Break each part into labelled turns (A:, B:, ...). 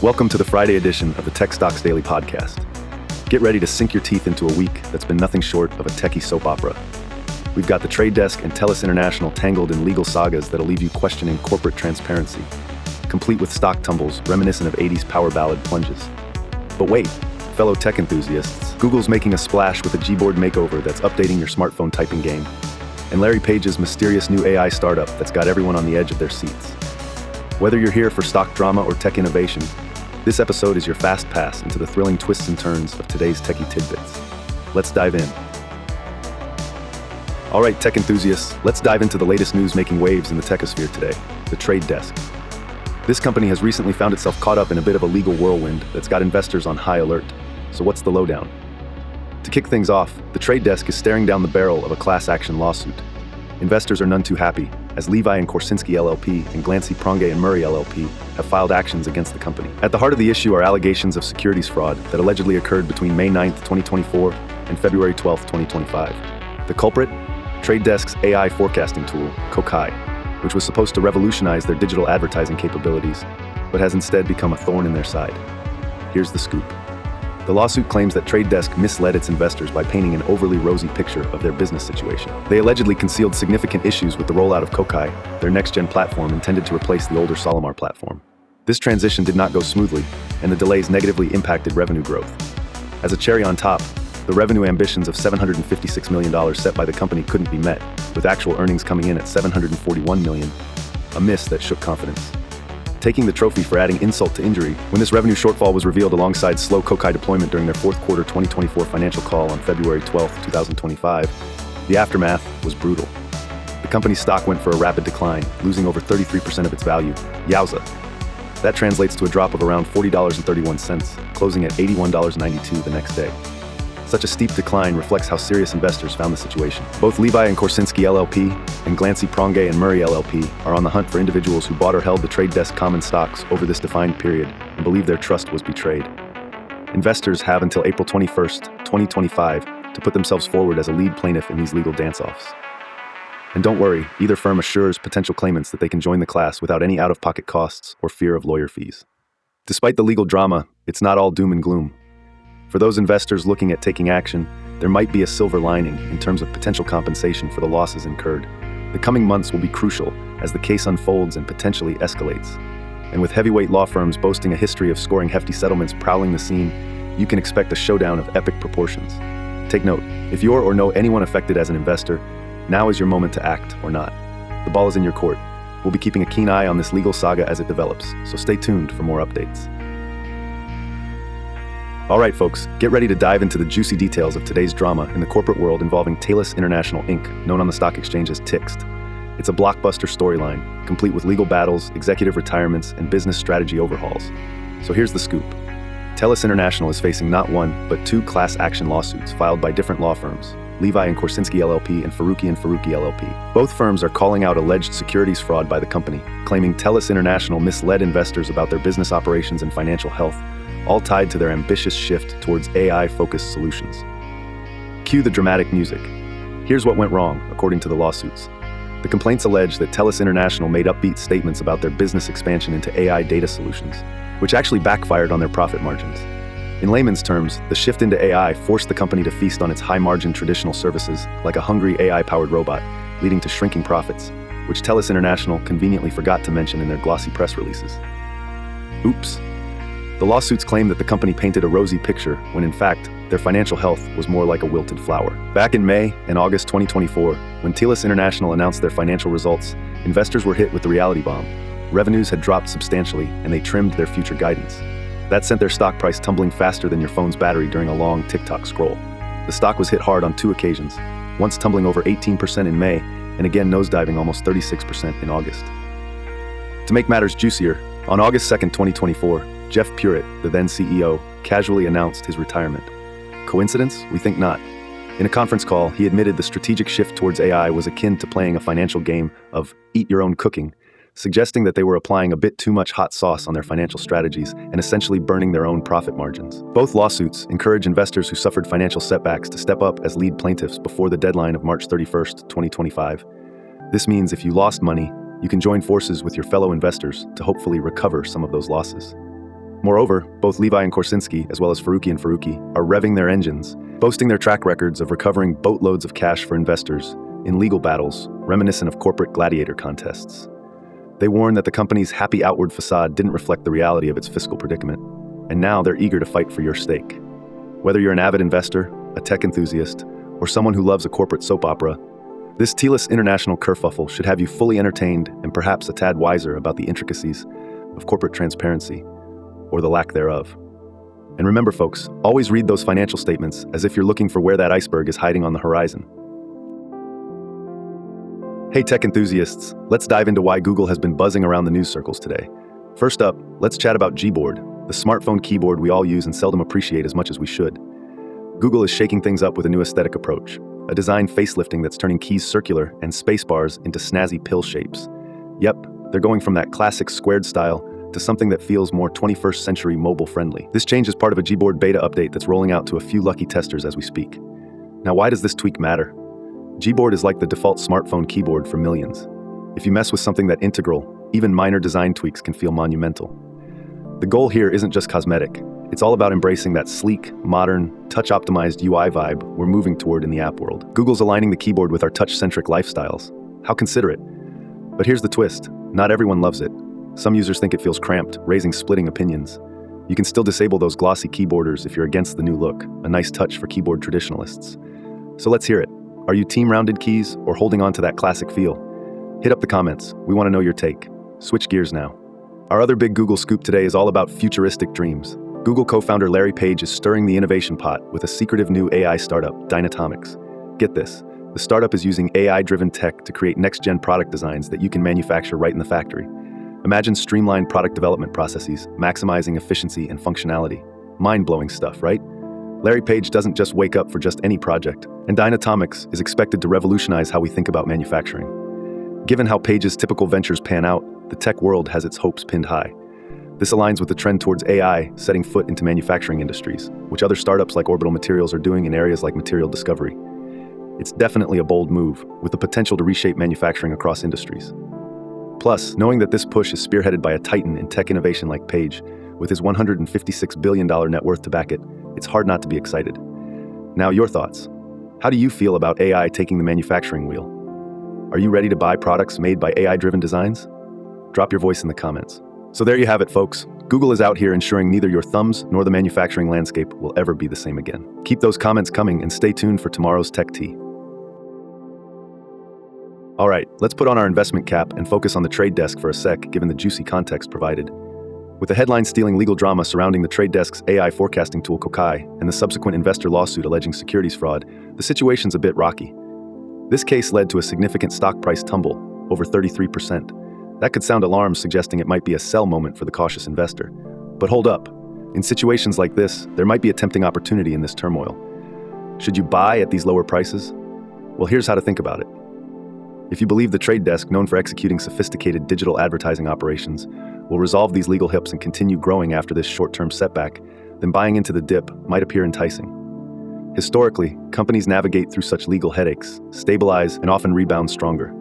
A: Welcome to the Friday edition of the Tech Stocks Daily Podcast. Get ready to sink your teeth into a week that's been nothing short of a techie soap opera. We've got the trade desk and Telus International tangled in legal sagas that'll leave you questioning corporate transparency, complete with stock tumbles reminiscent of 80s power ballad plunges. But wait, fellow tech enthusiasts, Google's making a splash with a Gboard makeover that's updating your smartphone typing game, and Larry Page's mysterious new AI startup that's got everyone on the edge of their seats. Whether you're here for stock drama or tech innovation, this episode is your fast pass into the thrilling twists and turns of today's techie tidbits. Let's dive in. All right, tech enthusiasts, let's dive into the latest news making waves in the techosphere today, the trade desk. This company has recently found itself caught up in a bit of a legal whirlwind that's got investors on high alert. So what's the lowdown? To kick things off, the trade desk is staring down the barrel of a class action lawsuit. Investors are none too happy, as Levi and Korsinski LLP and Glancy, Pronge and Murray LLP have filed actions against the company. At the heart of the issue are allegations of securities fraud that allegedly occurred between May 9th, 2024 and February 12th, 2025. The culprit? Trade Desk's AI forecasting tool, GOOG, which was supposed to revolutionize their digital advertising capabilities, but has instead become a thorn in their side. Here's the scoop. The lawsuit claims that Trade Desk misled its investors by painting an overly rosy picture of their business situation. They allegedly concealed significant issues with the rollout of GOOG, their next-gen platform intended to replace the older Solomar platform. This transition did not go smoothly, and the delays negatively impacted revenue growth. As a cherry on top, the revenue ambitions of $756 million set by the company couldn't be met, with actual earnings coming in at $741 million, a miss that shook confidence. Taking the trophy for adding insult to injury, when this revenue shortfall was revealed alongside slow GOOG deployment during their fourth quarter 2024 financial call on February 12, 2025, the aftermath was brutal. The company's stock went for a rapid decline, losing over 33% of its value. Yowza. That translates to a drop of around $40.31, closing at $81.92 the next day. Such a steep decline reflects how serious investors found the situation. Both Levi and Korsinski LLP and Glancy, Pronge and Murray LLP are on the hunt for individuals who bought or held the trade desk common stocks over this defined period and believe their trust was betrayed. Investors have until April 21st, 2025 to put themselves forward as a lead plaintiff in these legal dance-offs. And don't worry, either firm assures potential claimants that they can join the class without any out-of-pocket costs or fear of lawyer fees. Despite the legal drama, it's not all doom and gloom. For those investors looking at taking action, there might be a silver lining in terms of potential compensation for the losses incurred. The coming months will be crucial as the case unfolds and potentially escalates. And with heavyweight law firms boasting a history of scoring hefty settlements prowling the scene, you can expect a showdown of epic proportions. Take note, if you're or know anyone affected as an investor, now is your moment to act or not. The ball is in your court. We'll be keeping a keen eye on this legal saga as it develops, so stay tuned for more updates. All right, folks, get ready to dive into the juicy details of today's drama in the corporate world involving Telus International Inc., known on the stock exchange as TIXT. It's a blockbuster storyline, complete with legal battles, executive retirements, and business strategy overhauls. So here's the scoop. Telus International is facing not one, but two class action lawsuits filed by different law firms, Levi and Korsinski LLP and Faruqi LLP. Both firms are calling out alleged securities fraud by the company, claiming Telus International misled investors about their business operations and financial health, all tied to their ambitious shift towards AI-focused solutions. Cue the dramatic music. Here's what went wrong, according to the lawsuits. The complaints allege that Telus International made upbeat statements about their business expansion into AI data solutions, which actually backfired on their profit margins. In layman's terms, the shift into AI forced the company to feast on its high-margin traditional services, like a hungry AI-powered robot, leading to shrinking profits, which Telus International conveniently forgot to mention in their glossy press releases. Oops. The lawsuits claim that the company painted a rosy picture when in fact, their financial health was more like a wilted flower. Back in May and August 2024, when Telus International announced their financial results, investors were hit with the reality bomb. Revenues had dropped substantially and they trimmed their future guidance. That sent their stock price tumbling faster than your phone's battery during a long TikTok scroll. The stock was hit hard on two occasions, once tumbling over 18% in May and again nosediving almost 36% in August. To make matters juicier, on August 2nd, 2024, Jeff Puritt, the then CEO, casually announced his retirement. Coincidence? We think not. In a conference call, he admitted the strategic shift towards AI was akin to playing a financial game of eat your own cooking, suggesting that they were applying a bit too much hot sauce on their financial strategies and essentially burning their own profit margins. Both lawsuits encourage investors who suffered financial setbacks to step up as lead plaintiffs before the deadline of March 31st, 2025. This means if you lost money, you can join forces with your fellow investors to hopefully recover some of those losses. Moreover, both Levi and Korsinski, as well as Faruqi and Faruqi, are revving their engines, boasting their track records of recovering boatloads of cash for investors in legal battles reminiscent of corporate gladiator contests. They warn that the company's happy outward facade didn't reflect the reality of its fiscal predicament, and now they're eager to fight for your stake. Whether you're an avid investor, a tech enthusiast, or someone who loves a corporate soap opera, this Telus international kerfuffle should have you fully entertained and perhaps a tad wiser about the intricacies of corporate transparency, or the lack thereof. And remember, folks, always read those financial statements as if you're looking for where that iceberg is hiding on the horizon. Hey tech enthusiasts, let's dive into why Google has been buzzing around the news circles today. First up, let's chat about Gboard, the smartphone keyboard we all use and seldom appreciate as much as we should. Google is shaking things up with a new aesthetic approach, a design facelifting that's turning keys circular and spacebars into snazzy pill shapes. Yep, they're going from that classic squared style to something that feels more 21st century mobile friendly. This change is part of a Gboard beta update that's rolling out to a few lucky testers as we speak. Now, why does this tweak matter? Gboard is like the default smartphone keyboard for millions. If you mess with something that integral, even minor design tweaks can feel monumental. The goal here isn't just cosmetic. It's all about embracing that sleek, modern, touch-optimized UI vibe we're moving toward in the app world. Google's aligning the keyboard with our touch-centric lifestyles. How considerate. But here's the twist. Not everyone loves it. Some users think it feels cramped, raising splitting opinions. You can still disable those glossy keyboarders if you're against the new look, a nice touch for keyboard traditionalists. So let's hear it. Are you team rounded keys or holding on to that classic feel? Hit up the comments. We want to know your take. Switch gears now. Our other big Google scoop today is all about futuristic dreams. Google co-founder Larry Page is stirring the innovation pot with a secretive new AI startup, Dynatomics. Get this, the startup is using AI-driven tech to create next-gen product designs that you can manufacture right in the factory. Imagine streamlined product development processes, maximizing efficiency and functionality. Mind-blowing stuff, right? Larry Page doesn't just wake up for just any project, and Dynatomics is expected to revolutionize how we think about manufacturing. Given how Page's typical ventures pan out, the tech world has its hopes pinned high. This aligns with the trend towards AI setting foot into manufacturing industries, which other startups like Orbital Materials are doing in areas like material discovery. It's definitely a bold move, with the potential to reshape manufacturing across industries. Plus, knowing that this push is spearheaded by a titan in tech innovation like Page, with his $156 billion net worth to back it, it's hard not to be excited. Now, your thoughts. How do you feel about AI taking the manufacturing wheel? Are you ready to buy products made by AI-driven designs? Drop your voice in the comments. So there you have it, folks. Google is out here ensuring neither your thumbs nor the manufacturing landscape will ever be the same again. Keep those comments coming and stay tuned for tomorrow's Tech Tea. All right, let's put on our investment cap and focus on the trade desk for a sec, given the juicy context provided. With the headline-stealing legal drama surrounding the trade desk's AI forecasting tool Kokai and the subsequent investor lawsuit alleging securities fraud, the situation's a bit rocky. This case led to a significant stock price tumble, over 33%. That could sound alarms suggesting it might be a sell moment for the cautious investor. But hold up. In situations like this, there might be a tempting opportunity in this turmoil. Should you buy at these lower prices? Well, here's how to think about it. If you believe the trade desk, known for executing sophisticated digital advertising operations, will resolve these legal hips and continue growing after this short-term setback, then buying into the dip might appear enticing. Historically, companies navigate through such legal headaches, stabilize, and often rebound stronger.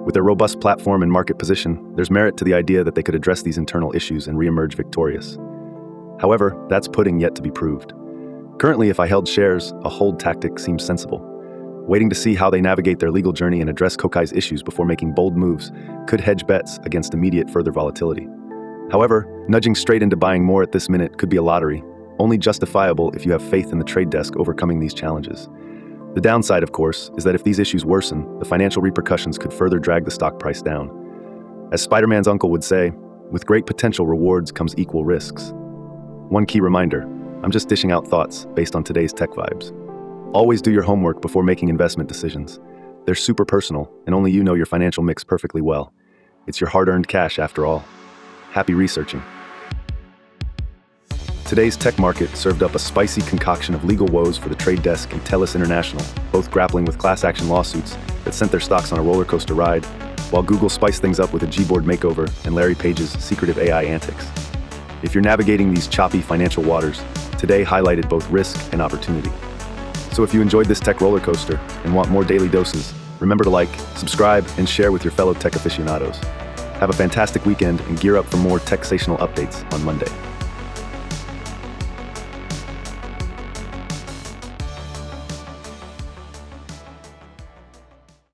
A: With their robust platform and market position, there's merit to the idea that they could address these internal issues and reemerge victorious. However, that's pudding yet to be proved. Currently, if I held shares, a hold tactic seems sensible. Waiting to see how they navigate their legal journey and address Kokai's issues before making bold moves could hedge bets against immediate further volatility. However, nudging straight into buying more at this minute could be a lottery, only justifiable if you have faith in the trade desk overcoming these challenges. The downside, of course, is that if these issues worsen, the financial repercussions could further drag the stock price down. As Spider-Man's uncle would say, with great potential rewards comes equal risks. One key reminder, I'm just dishing out thoughts based on today's tech vibes. Always do your homework before making investment decisions. They're super personal, and only you know your financial mix perfectly well. It's your hard-earned cash after all. Happy researching. Today's tech market served up a spicy concoction of legal woes for the trade desk and Telus International, both grappling with class action lawsuits that sent their stocks on a roller coaster ride, while Google spiced things up with a Gboard makeover and Larry Page's secretive AI antics. If you're navigating these choppy financial waters, today highlighted both risk and opportunity. So if you enjoyed this tech roller coaster and want more daily doses, remember to like, subscribe, and share with your fellow tech aficionados. Have a fantastic weekend and gear up for more tech-sational updates on Monday.